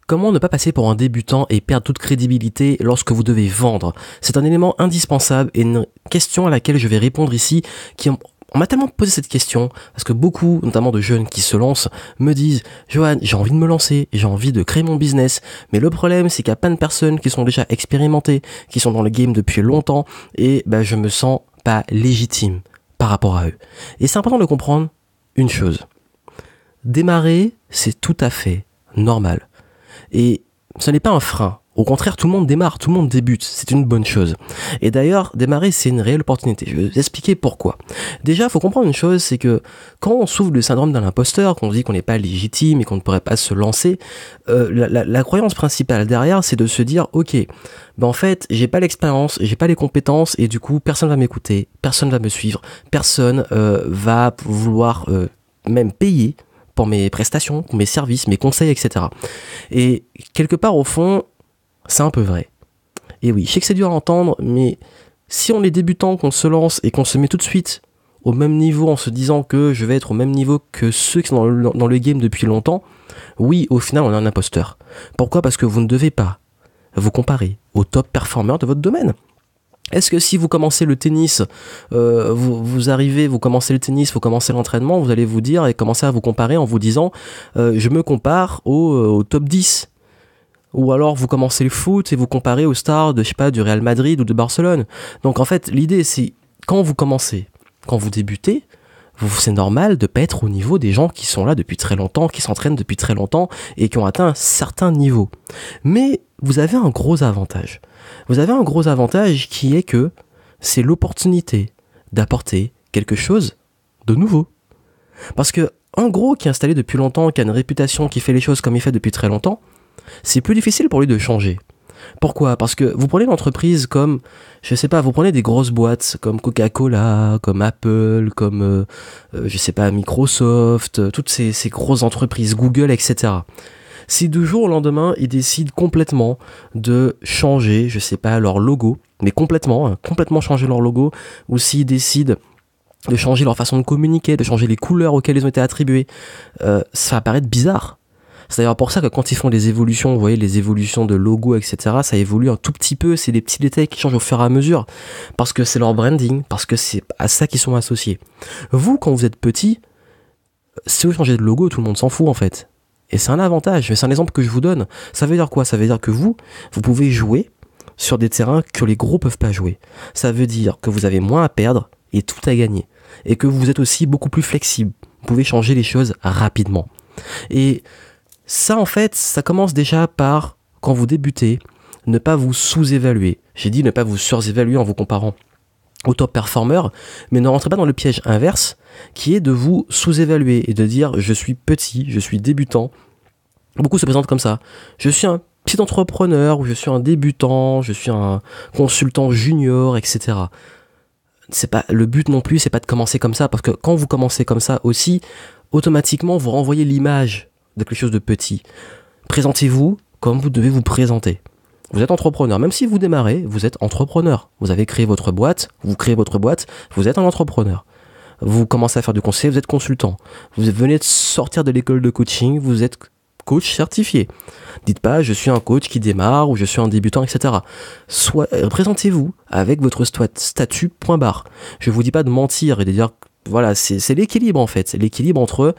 Comment ne pas passer pour un débutant et perdre toute crédibilité lorsque vous devez vendre? C'est un élément indispensable et une question à laquelle je vais répondre ici on m'a tellement posé cette question parce que beaucoup, notamment de jeunes qui se lancent, me disent Johan, j'ai envie de me lancer, j'ai envie de créer mon business, mais le problème c'est qu'il y a plein de personnes qui sont déjà expérimentées, qui sont dans le game depuis longtemps et je me sens pas légitime par rapport à eux. Et c'est important de comprendre une chose. Démarrer, c'est tout à fait normal. Et ce n'est pas un frein. Au contraire, tout le monde démarre, tout le monde débute. C'est une bonne chose. Et d'ailleurs, démarrer, c'est une réelle opportunité. Je vais vous expliquer pourquoi. Déjà, il faut comprendre une chose, c'est que quand on souffre du syndrome de l'imposteur, qu'on se dit qu'on n'est pas légitime et qu'on ne pourrait pas se lancer, la croyance principale derrière, c'est de se dire, ok, en fait, j'ai pas l'expérience, j'ai pas les compétences et du coup, personne va m'écouter, personne va me suivre, personne va vouloir même payer pour mes prestations, pour mes services, mes conseils, etc. Et quelque part, au fond, c'est un peu vrai. Et oui, je sais que c'est dur à entendre, mais si on est débutant, qu'on se lance et qu'on se met tout de suite au même niveau en se disant que je vais être au même niveau que ceux qui sont dans le game depuis longtemps, oui, au final, on est un imposteur. Pourquoi ? Parce que vous ne devez pas vous comparer aux top performeurs de votre domaine. Est-ce que si vous commencez le tennis, vous commencez le tennis, vous commencez l'entraînement, vous allez vous dire et commencer à vous comparer en vous disant je me compare au top 10. Ou alors vous commencez le foot et vous comparez aux stars de, du Real Madrid ou de Barcelone. Donc en fait, l'idée c'est quand vous commencez, quand vous débutez, c'est normal de ne pas être au niveau des gens qui sont là depuis très longtemps, qui s'entraînent depuis très longtemps et qui ont atteint un certain niveau. Mais vous avez un gros avantage. Vous avez un gros avantage qui est que c'est l'opportunité d'apporter quelque chose de nouveau. Parce que un gros qui est installé depuis longtemps, qui a une réputation, qui fait les choses comme il fait depuis très longtemps, c'est plus difficile pour lui de changer. Pourquoi ? Parce que vous prenez une entreprise comme, je sais pas, vous prenez des grosses boîtes comme Coca-Cola, comme Apple, comme, Microsoft, toutes ces grosses entreprises, Google, etc. Si du jour au lendemain, ils décident complètement de changer, je sais pas, leur logo, mais complètement changer leur logo, ou s'ils décident de changer leur façon de communiquer, de changer les couleurs auxquelles ils ont été attribués, ça va paraître bizarre. C'est d'ailleurs pour ça que quand ils font des évolutions, vous voyez, les évolutions de logo, etc., ça évolue un tout petit peu, c'est des petits détails qui changent au fur et à mesure, parce que c'est leur branding, parce que c'est à ça qu'ils sont associés. Vous, quand vous êtes petit, si vous changez de logo, tout le monde s'en fout en fait. Et c'est un avantage, mais c'est un exemple que je vous donne. Ça veut dire quoi ? Ça veut dire que vous pouvez jouer sur des terrains que les gros peuvent pas jouer. Ça veut dire que vous avez moins à perdre et tout à gagner. Et que vous êtes aussi beaucoup plus flexible. Vous pouvez changer les choses rapidement. Et ça, en fait, ça commence déjà par, quand vous débutez, ne pas vous sous-évaluer. J'ai dit ne pas vous surévaluer en vous comparant aux top performeurs, mais ne rentrez pas dans le piège inverse, qui est de vous sous-évaluer et de dire je suis petit, je suis débutant. Beaucoup se présentent comme ça. Je suis un petit entrepreneur, ou je suis un débutant, je suis un consultant junior, etc. C'est pas, le but non plus, c'est pas de commencer comme ça, parce que quand vous commencez comme ça aussi, automatiquement, vous renvoyez l'image de quelque chose de petit. Présentez-vous comme vous devez vous présenter. Vous êtes entrepreneur, même si vous démarrez, vous êtes entrepreneur. Vous avez créé votre boîte, vous créez votre boîte, vous êtes un entrepreneur. Vous commencez à faire du conseil, vous êtes consultant. Vous venez de sortir de l'école de coaching, vous êtes coach certifié. Dites pas, je suis un coach qui démarre ou je suis un débutant, etc. Présentez-vous avec votre statut point barre. Je vous dis pas de mentir et de dire, voilà, c'est l'équilibre en fait. C'est l'équilibre entre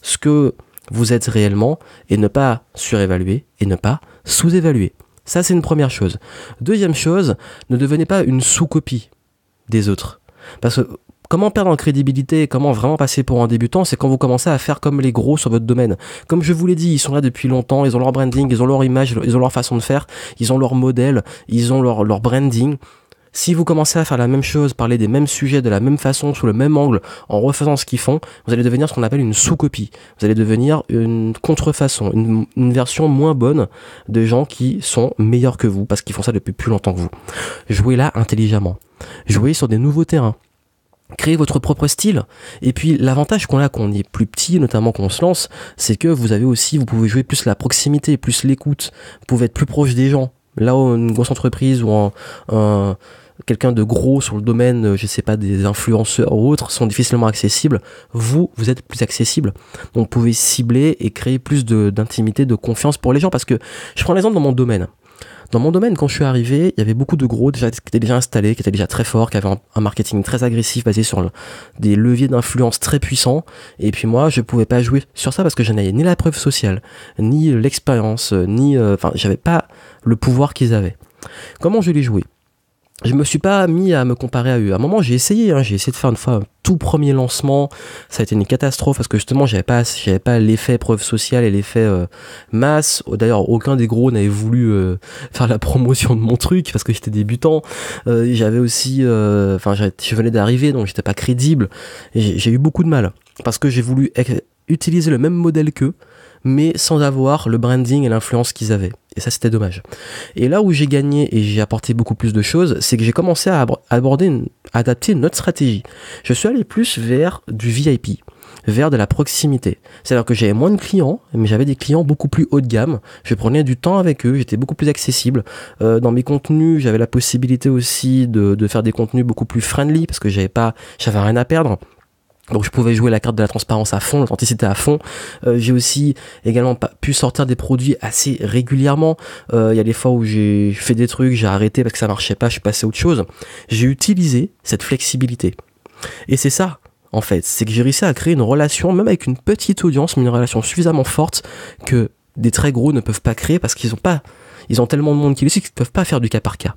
ce que vous êtes réellement et ne pas surévaluer et ne pas sous-évaluer. Ça, c'est une première chose. Deuxième chose, ne devenez pas une sous-copie des autres. Parce que comment perdre en crédibilité, comment vraiment passer pour un débutant, c'est quand vous commencez à faire comme les gros sur votre domaine. Comme je vous l'ai dit, ils sont là depuis longtemps, ils ont leur branding, ils ont leur image, ils ont leur façon de faire, ils ont leur modèle, ils ont leur branding. Si vous commencez à faire la même chose, parler des mêmes sujets de la même façon, sous le même angle, en refaisant ce qu'ils font, vous allez devenir ce qu'on appelle une sous-copie. Vous allez devenir une contrefaçon, une version moins bonne de gens qui sont meilleurs que vous, parce qu'ils font ça depuis plus longtemps que vous. Jouez là intelligemment. Jouez sur des nouveaux terrains. Créez votre propre style. Et puis l'avantage qu'on a quand on est plus petit, notamment quand on se lance, c'est que vous pouvez jouer plus la proximité, plus l'écoute. Vous pouvez être plus proche des gens. Là où une grosse entreprise ou quelqu'un de gros sur le domaine, je sais pas, des influenceurs ou autres, sont difficilement accessibles, vous êtes plus accessible. Donc vous pouvez cibler et créer plus d'intimité, de confiance pour les gens. Parce que je prends l'exemple dans mon domaine. Dans mon domaine, quand je suis arrivé, il y avait beaucoup de gros qui étaient déjà installés, qui étaient déjà très forts, qui avaient un marketing très agressif basé sur des leviers d'influence très puissants. Et puis moi, je pouvais pas jouer sur ça parce que je n'avais ni la preuve sociale, ni l'expérience, j'avais pas le pouvoir qu'ils avaient. Comment je l'ai joué ? Je me suis pas mis à me comparer à eux. À un moment, j'ai essayé de faire une fois un tout premier lancement. Ça a été une catastrophe parce que justement, j'avais pas l'effet preuve sociale et l'effet masse. D'ailleurs, aucun des gros n'avait voulu faire la promotion de mon truc parce que j'étais débutant. J'avais aussi, je venais d'arriver, donc j'étais pas crédible. Et j'ai eu beaucoup de mal parce que j'ai voulu utiliser le même modèle qu'eux, mais sans avoir le branding et l'influence qu'ils avaient. Et ça, c'était dommage. Et là où j'ai gagné et j'ai apporté beaucoup plus de choses, c'est que j'ai commencé à adapter une autre stratégie. Je suis allé plus vers du VIP, vers de la proximité. C'est-à-dire que j'avais moins de clients, mais j'avais des clients beaucoup plus haut de gamme. Je prenais du temps avec eux, j'étais beaucoup plus accessible. Dans mes contenus, j'avais la possibilité aussi de faire des contenus beaucoup plus friendly, parce que j'avais rien à perdre. Donc je pouvais jouer la carte de la transparence à fond, l'authenticité à fond. J'ai aussi également pu sortir des produits assez régulièrement. Il y a des fois où j'ai fait des trucs, j'ai arrêté parce que ça marchait pas, je suis passé à autre chose. J'ai utilisé cette flexibilité. Et c'est ça, en fait, c'est que j'ai réussi à créer une relation, même avec une petite audience, mais une relation suffisamment forte que des très gros ne peuvent pas créer parce qu'ils ont tellement de monde qui le suit qu'ils ne peuvent pas faire du cas par cas.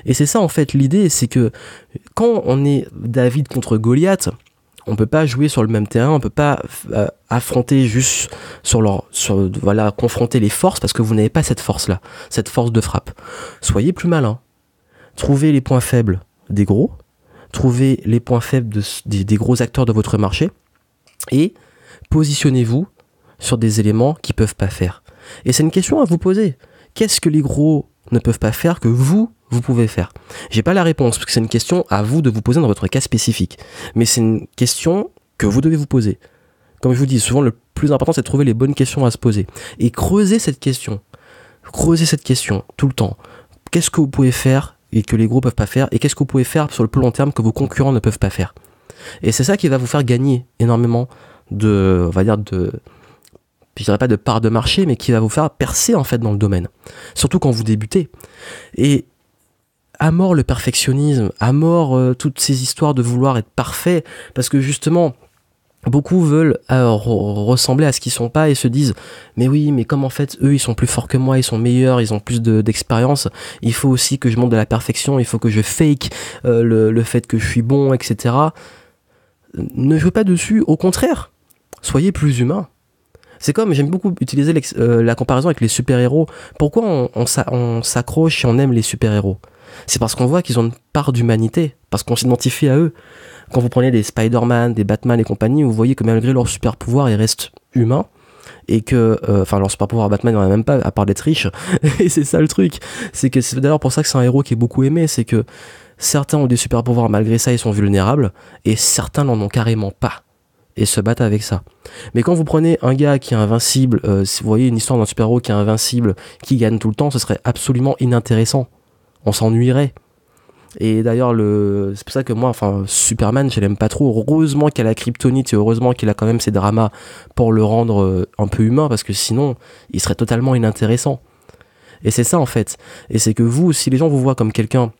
Et c'est ça, en fait, l'idée, c'est que quand on est David contre Goliath, on peut pas jouer sur le même terrain, on peut pas affronter juste confronter les forces parce que vous n'avez pas cette force-là, cette force de frappe. Soyez plus malin. Trouvez les points faibles des gros, trouvez les points faibles des gros acteurs de votre marché et positionnez-vous sur des éléments qu'ils peuvent pas faire. Et c'est une question à vous poser. Qu'est-ce que les gros ne peuvent pas faire que vous pouvez faire? J'ai pas la réponse, parce que c'est une question à vous de vous poser dans votre cas spécifique. Mais c'est une question que vous devez vous poser. Comme je vous dis, souvent le plus important, c'est de trouver les bonnes questions à se poser. Et creuser cette question tout le temps. Qu'est-ce que vous pouvez faire et que les gros peuvent pas faire? Et qu'est-ce que vous pouvez faire sur le plus long terme que vos concurrents ne peuvent pas faire? Et c'est ça qui va vous faire gagner énormément je dirais pas de part de marché, mais qui va vous faire percer en fait dans le domaine. Surtout quand vous débutez. Et à mort le perfectionnisme, à mort toutes ces histoires de vouloir être parfait, parce que justement, beaucoup veulent ressembler à ce qu'ils sont pas et se disent mais oui, mais comme en fait eux ils sont plus forts que moi, ils sont meilleurs, ils ont plus d'expérience, il faut aussi que je monte de la perfection, il faut que je fake le fait que je suis bon, etc. Ne jouez pas dessus, au contraire, soyez plus humain. C'est comme, j'aime beaucoup utiliser la comparaison avec les super-héros. Pourquoi on s'accroche et on aime les super-héros? C'est parce qu'on voit qu'ils ont une part d'humanité, parce qu'on s'identifie à eux. Quand vous prenez des Spider-Man, des Batman et compagnie, vous voyez que malgré leur super-pouvoir, ils restent humains. Et que, leur super-pouvoir Batman, il n'y en a même pas, à part d'être riche. Et c'est ça le truc. C'est d'ailleurs pour ça que c'est un héros qui est beaucoup aimé, c'est que certains ont des super-pouvoirs, malgré ça, ils sont vulnérables, et certains n'en ont carrément pas. Et se battent avec ça. Mais quand vous prenez un gars qui est invincible, si vous voyez une histoire d'un super-héros qui est invincible, qui gagne tout le temps, ce serait absolument inintéressant. On s'ennuierait. Et d'ailleurs, c'est pour ça que moi, Superman, je l'aime pas trop. Heureusement qu'il a la kryptonite et heureusement qu'il a quand même ses dramas pour le rendre un peu humain, parce que sinon, il serait totalement inintéressant. Et c'est ça, en fait. Et c'est que vous, si les gens vous voient comme quelqu'un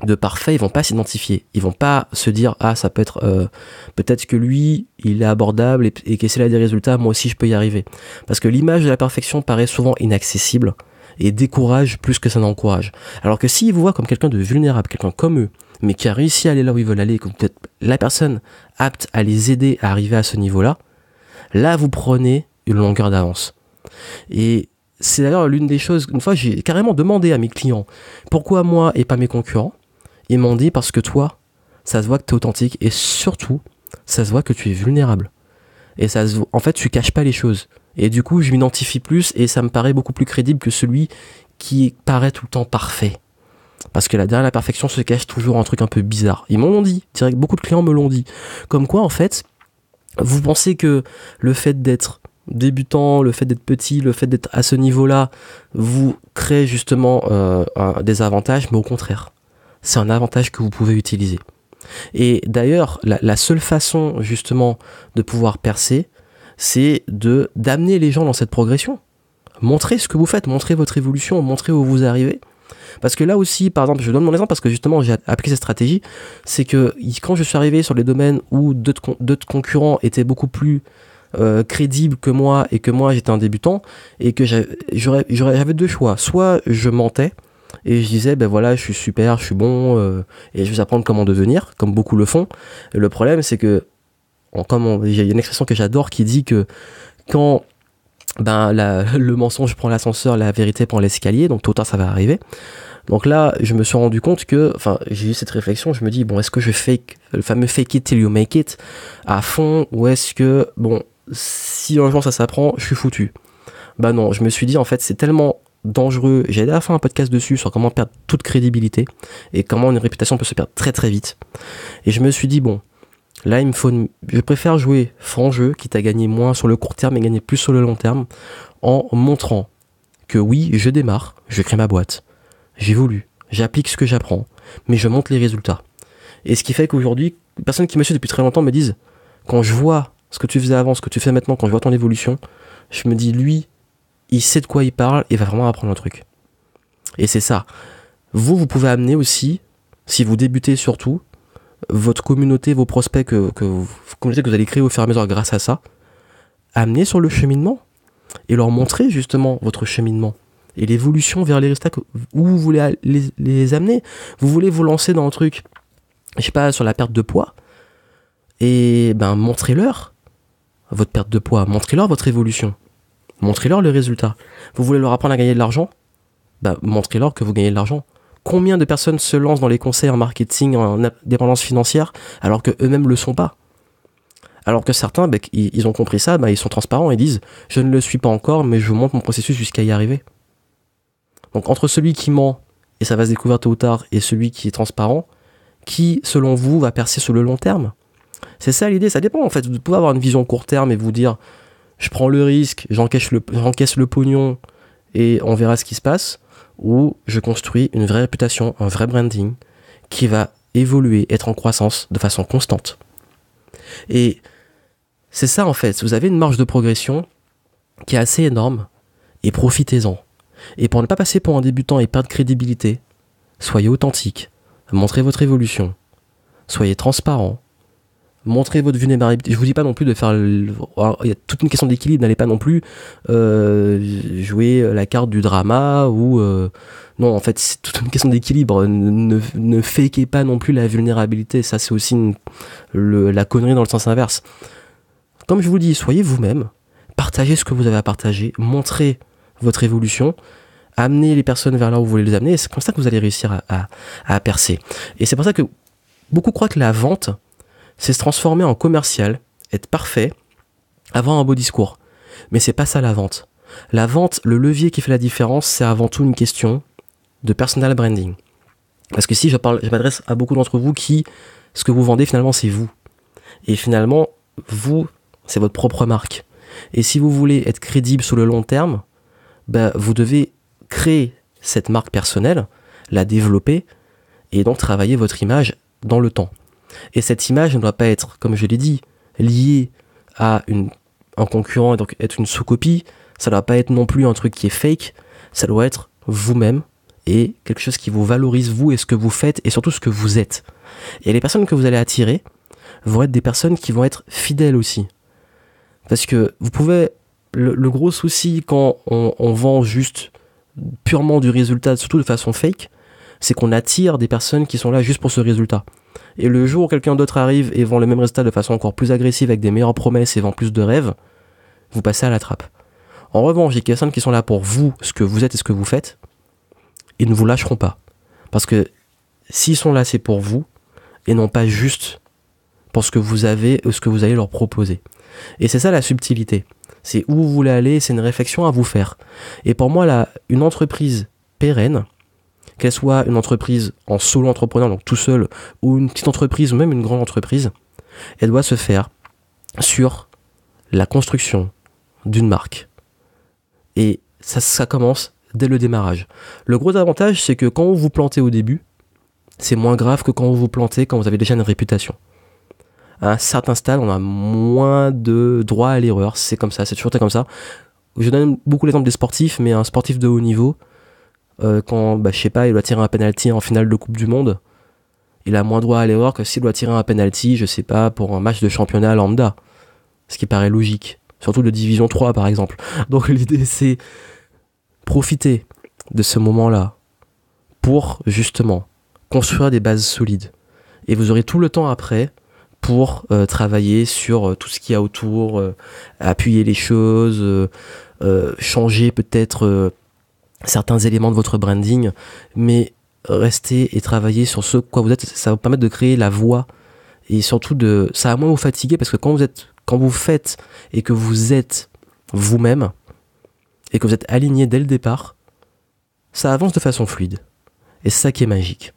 de parfait, ils vont pas s'identifier, ils vont pas se dire ça peut être peut-être que lui il est abordable et que s'il a des résultats, moi aussi je peux y arriver, parce que l'image de la perfection paraît souvent inaccessible et décourage plus que ça n'encourage. Alors que s'ils vous voient comme quelqu'un de vulnérable, quelqu'un comme eux, mais qui a réussi à aller là où ils veulent aller, que vous êtes la personne apte à les aider à arriver à ce niveau-là, là vous prenez une longueur d'avance. Et c'est d'ailleurs l'une des choses, une fois j'ai carrément demandé à mes clients pourquoi moi et pas mes concurrents. Ils m'ont dit parce que toi, ça se voit que tu es authentique et surtout, ça se voit que tu es vulnérable. Et en fait, tu caches pas les choses. Et du coup, je m'identifie plus et ça me paraît beaucoup plus crédible que celui qui paraît tout le temps parfait. Parce que derrière la perfection se cache toujours un truc un peu bizarre. Ils m'en ont dit, direct, beaucoup de clients me l'ont dit. Comme quoi, en fait, vous pensez que le fait d'être débutant, le fait d'être petit, le fait d'être à ce niveau-là, vous crée justement des avantages, mais au contraire. c'est un avantage que vous pouvez utiliser. Et d'ailleurs, la seule façon justement de pouvoir percer, c'est d'amener les gens dans cette progression. Montrez ce que vous faites, montrez votre évolution, montrez où vous arrivez. Parce que là aussi, par exemple, je donne mon exemple parce que justement j'ai appliqué cette stratégie, c'est que quand je suis arrivé sur les domaines où d'autres concurrents étaient beaucoup plus crédibles que moi et que moi j'étais un débutant et que j'avais deux choix. Soit je mentais et je disais ben voilà je suis super, je suis bon et je vais apprendre comment devenir, comme beaucoup le font. Et le problème c'est que il y a une expression que j'adore qui dit que quand le mensonge prend l'ascenseur, la vérité prend l'escalier, donc tôt ou tard ça va arriver. Donc là, je me suis rendu compte que, j'ai eu cette réflexion, je me dis, bon, est-ce que je fake, le fameux fake it till you make it à fond, ou est-ce que, bon, si un jour ça s'apprend, je suis foutu. Bah non, je me suis dit, en fait, c'est tellement dangereux. J'ai déjà fait un podcast dessus sur comment perdre toute crédibilité et comment une réputation peut se perdre très très vite. Et je me suis dit, bon, là, je préfère jouer franc jeu, quitte à gagner moins sur le court terme et gagner plus sur le long terme, en montrant que oui, je démarre, je crée ma boîte, j'évolue, j'applique ce que j'apprends, mais je montre les résultats. Et ce qui fait qu'aujourd'hui, les personnes qui me suivent depuis très longtemps me disent, quand je vois ce que tu faisais avant, ce que tu fais maintenant, quand je vois ton évolution, je me dis, lui, il sait de quoi il parle et va vraiment apprendre un truc. Et c'est ça. Vous pouvez amener aussi, si vous débutez surtout, votre communauté, vos prospects communauté que vous allez créer au fur et à mesure grâce à ça, amener sur le cheminement et leur montrer justement votre cheminement et l'évolution vers les résultats où vous voulez les amener. Vous voulez vous lancer dans un truc, je sais pas, sur la perte de poids, et montrez-leur votre perte de poids, montrez-leur votre évolution, montrez-leur le résultat. Vous voulez leur apprendre à gagner de l'argent, montrez-leur que vous gagnez de l'argent. Combien de personnes se lancent dans les conseils en marketing, en indépendance financière, alors qu'eux-mêmes le sont pas? Alors que certains, ils ont compris ça, ils sont transparents et disent « Je ne le suis pas encore, mais je vous montre mon processus jusqu'à y arriver. » Donc entre celui qui ment, et ça va se découvrir tôt ou tard, et celui qui est transparent, qui, selon vous, va percer sur le long terme? C'est ça l'idée, ça dépend en fait. Vous pouvez avoir une vision court terme et vous dire « Je prends le risque, j'encaisse le pognon, et on verra ce qui se passe. » Ou je construis une vraie réputation, un vrai branding qui va évoluer, être en croissance de façon constante. Et c'est ça en fait, vous avez une marge de progression qui est assez énorme et profitez-en. Et pour ne pas passer pour un débutant et perdre crédibilité, soyez authentique, montrez votre évolution, soyez transparent, montrez votre vulnérabilité. Je vous dis pas non plus de faire... Il y a toute une question d'équilibre, n'allez pas non plus jouer la carte du drama ou... non, en fait, c'est toute une question d'équilibre. Ne fakez pas non plus la vulnérabilité. Ça, c'est aussi la connerie dans le sens inverse. Comme je vous dis, soyez vous-même, partagez ce que vous avez à partager, montrez votre évolution, amenez les personnes vers là où vous voulez les amener, et c'est comme ça que vous allez réussir à percer. Et c'est pour ça que beaucoup croient que la vente, c'est se transformer en commercial, être parfait, avoir un beau discours. Mais c'est pas ça la vente. La vente, le levier qui fait la différence, c'est avant tout une question de personal branding. Parce que si je m'adresse à beaucoup d'entre vous ce que vous vendez finalement c'est vous. Et finalement, vous, c'est votre propre marque. Et si vous voulez être crédible sur le long terme, vous devez créer cette marque personnelle, la développer, et donc travailler votre image dans le temps. Et cette image ne doit pas être, comme je l'ai dit, liée à un concurrent et donc être une sous-copie. Ça ne doit pas être non plus un truc qui est fake. Ça doit être vous-même et quelque chose qui vous valorise vous et ce que vous faites et surtout ce que vous êtes. Et les personnes que vous allez attirer vont être des personnes qui vont être fidèles aussi. Parce que vous pouvez... Le gros souci quand on vend juste purement du résultat, surtout de façon fake, c'est qu'on attire des personnes qui sont là juste pour ce résultat. Et le jour où quelqu'un d'autre arrive et vend le même résultat de façon encore plus agressive avec des meilleures promesses et vend plus de rêves, vous passez à la trappe. En revanche, il y a des personnes qui sont là pour vous, ce que vous êtes et ce que vous faites, ils ne vous lâcheront pas. Parce que s'ils sont là, c'est pour vous et non pas juste pour ce que vous avez ou ce que vous allez leur proposer. Et c'est ça la subtilité. C'est où vous voulez aller, c'est une réflexion à vous faire. Et pour moi, une entreprise pérenne, qu'elle soit une entreprise en solo entrepreneur, donc tout seul, ou une petite entreprise, ou même une grande entreprise, elle doit se faire sur la construction d'une marque. Et ça commence dès le démarrage. Le gros avantage, c'est que quand vous vous plantez au début, c'est moins grave que quand vous vous plantez, quand vous avez déjà une réputation. À un certain stade, on a moins de droit à l'erreur, c'est comme ça, c'est toujours comme ça. Je donne beaucoup l'exemple des sportifs, mais un sportif de haut niveau, quand, je sais pas, il doit tirer un penalty en finale de Coupe du Monde, il a moins droit à l'erreur que s'il doit tirer un penalty, je sais pas, pour un match de championnat lambda. Ce qui paraît logique. Surtout de Division 3, par exemple. Donc l'idée, c'est profiter de ce moment-là pour, justement, construire des bases solides. Et vous aurez tout le temps après pour travailler sur tout ce qu'il y a autour, appuyer les choses, changer peut-être certains éléments de votre branding, mais rester et travailler sur ce quoi vous êtes, ça va vous permettre de créer la voix et surtout ça va moins vous fatiguer parce que quand vous faites et que vous êtes vous-même et que vous êtes aligné dès le départ, ça avance de façon fluide et c'est ça qui est magique.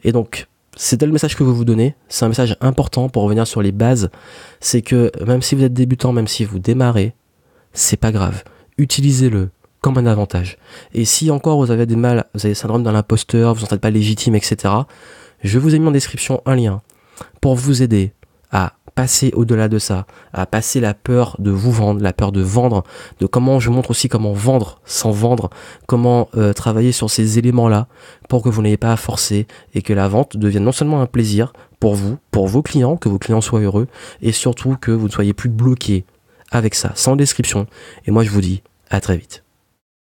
Et donc c'était le message que vous donnez, c'est un message important pour revenir sur les bases, c'est que même si vous êtes débutant, même si vous démarrez, c'est pas grave, utilisez-le comme un avantage. Et si encore vous avez des mal, vous avez le syndrome de l'imposteur, vous ne vous sentez pas légitime, etc., je vous ai mis en description un lien pour vous aider à passer au-delà de ça, à passer la peur de vous vendre, la peur de vendre, de comment je montre aussi comment vendre sans vendre, comment travailler sur ces éléments-là pour que vous n'ayez pas à forcer et que la vente devienne non seulement un plaisir pour vous, pour vos clients, que vos clients soient heureux et surtout que vous ne soyez plus bloqué avec ça, sans description. Et moi je vous dis à très vite.